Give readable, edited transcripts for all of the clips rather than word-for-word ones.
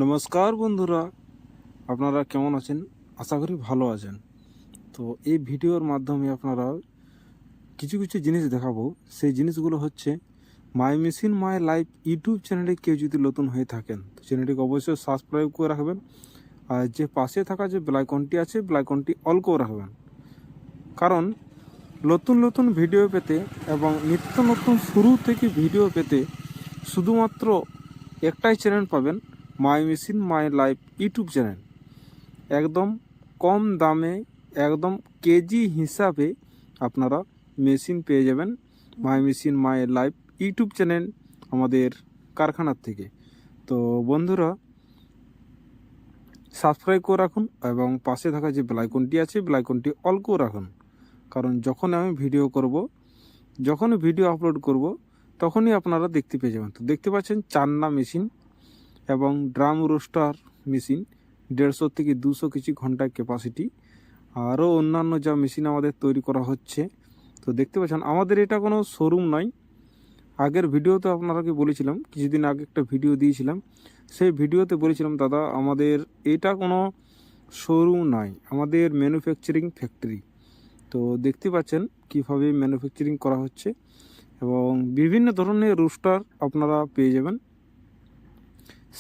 নমস্কার বন্ধুরা, আপনারা কেমন আছেন? আশা করি ভালো আছেন। তো এই ভিডিওর মাধ্যমে আপনারা কিছু কিছু জিনিস দেখাবো। সেই জিনিসগুলো হচ্ছে my machine my life YouTube চ্যানেলে কেউ যদি নতুন হয়ে থাকেন তো চ্যানেলটিকে অবশ্যই সাবস্ক্রাইব করে রাখবেন। আর যে পাশে থাকা যে বেল আইকনটি আছে বেল আইকনটি অল করে রাখবেন, কারণ নতুন নতুন ভিডিও পেতে এবং নিত্য নতুন শুরু থেকে ভিডিও পেতে শুধুমাত্র একটাই চ্যানেল পাবেন, my machine my life YouTube channel. একদম কম দামে, একদম কেজি হিসাবে আপনারা মেশিন পেয়ে যাবেন my machine my life YouTube channel আমাদের কারখানার থেকে। তো বন্ধুরা, সাবস্ক্রাইব করে রাখুন এবং পাশে থাকা যে বেল আইকনটি আছে বেল আইকনটি অল করে রাখুন, কারণ যখন আমি ভিডিও করব, যখনই ভিডিও আপলোড করব তখনই আপনারা দেখতে পেয়ে যাবেন। তো দেখতে পাচ্ছেন চান্না মেশিন এবং ড্রাম রোস্টার মেশিন, 150 থেকে 200 কিছু ঘন্টা ক্যাপাসিটি, আরও অন্যান্য যা মেশিন আমাদের তৈরি করা হচ্ছে। তো দেখতে পাচ্ছেন আমাদের এটা কোনো শোরুম নয়। আগের ভিডিওতে আপনারাকে বলেছিলাম, কিছুদিন আগে একটা ভিডিও দিয়েছিলাম, সেই ভিডিওতে বলেছিলাম দাদা আমাদের এটা কোনো শোরুম নয়, আমাদের ম্যানুফ্যাকচারিং ফ্যাক্টরি। তো দেখতে পাচ্ছেন কীভাবে ম্যানুফ্যাকচারিং করা হচ্ছে এবং বিভিন্ন ধরনের রোস্টার আপনারা পেয়ে যাবেন,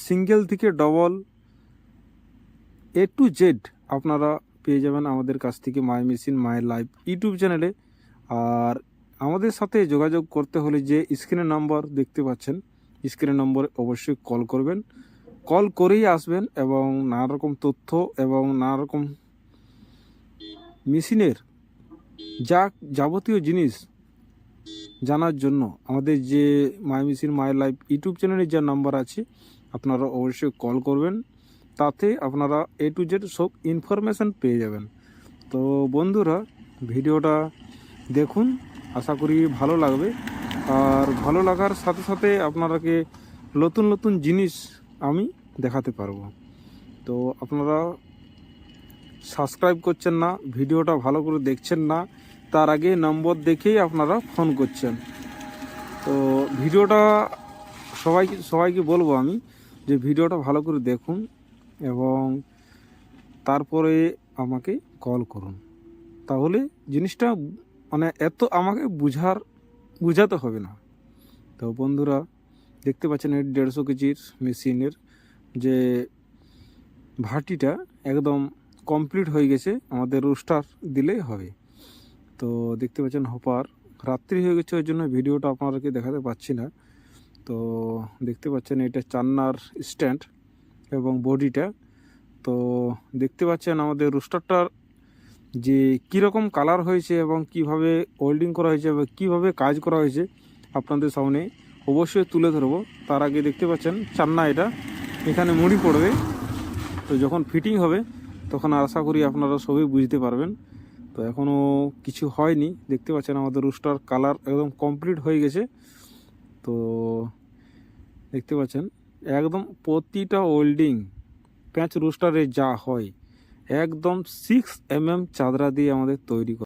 সিঙ্গেল থেকে ডবল A to Z আপনারা পেয়ে যাবেন আমাদের কাছ থেকে my machine my life YouTube চ্যানেলে। আর আমাদের সাথে যোগাযোগ করতে হলে যে স্ক্রিনের নাম্বার দেখতে পাচ্ছেন, স্ক্রিনের নম্বরে অবশ্যই কল করবেন, কল করেই আসবেন এবং নানা রকম তথ্য এবং নানা রকম মেশিনের যাবতীয় জিনিস জানার জন্য আমাদের যে my machine my life YouTube চ্যানেলের যা নাম্বার আছে আপনারা অবশ্যই কল করবেন, তাতে আপনারা A to Z সব ইনফরমেশান পেয়ে যাবেন। তো বন্ধুরা, ভিডিওটা দেখুন, আশা করি ভালো লাগবে। আর ভালো লাগার সাথে সাথে আপনারাকে নতুন নতুন জিনিস আমি দেখাতে পারবো। তো আপনারা সাবস্ক্রাইব করছেন না, ভিডিওটা ভালো করে দেখছেন না, তার আগে নম্বর দেখেই আপনারা ফোন করছেন। তো ভিডিওটা সবাইকে বলবো আমি যে ভিডিওটা ভালো করে দেখুন এবং তারপরে আমাকে কল করুন, তাহলে জিনিসটা মানে এত আমাকে বুঝাতে হবে না। তো বন্ধুরা, দেখতে পাচ্ছেন এই 150 কেজির মেশিনের যে ভাটিটা একদম কমপ্লিট হয়ে গেছে, আমাদের রোস্টার দিলেই হবে। তো দেখতে পাচ্ছেন হপার, রাত্রি হয়ে গেছে ওই জন্য ভিডিওটা আপনাদেরকে দেখাতে পাচ্ছি না। তো দেখতে পাচ্ছেন এটা চান্নার স্ট্যান্ড এবং বডিটা। তো দেখতে পাচ্ছেন আমাদের রোস্টারটার যে কীরকম কালার হয়েছে এবং কিভাবে ওয়েল্ডিং করা হয়েছে এবং কীভাবে কাজ করা হয়েছে আপনাদের সামনে অবশ্যই তুলে ধরবো। তার আগে দেখতে পাচ্ছেন চান্না, এটা এখানে মুড়ি পড়বে, তো যখন ফিটিং হবে তখন আশা করি আপনারা সবই বুঝতে পারবেন। তো এখনও কিছু হয়নি, দেখতে পাচ্ছেন আমাদের রোস্টার কালার একদম কমপ্লিট হয়ে গেছে। তো দেখতে পাচ্ছেন একদম প্রতিটা ওয়েল্ডিং প্যাঁচ রোস্টারে যা হয় একদম 6 mm চাদরা দিয়ে আমাদের তৈরি করা।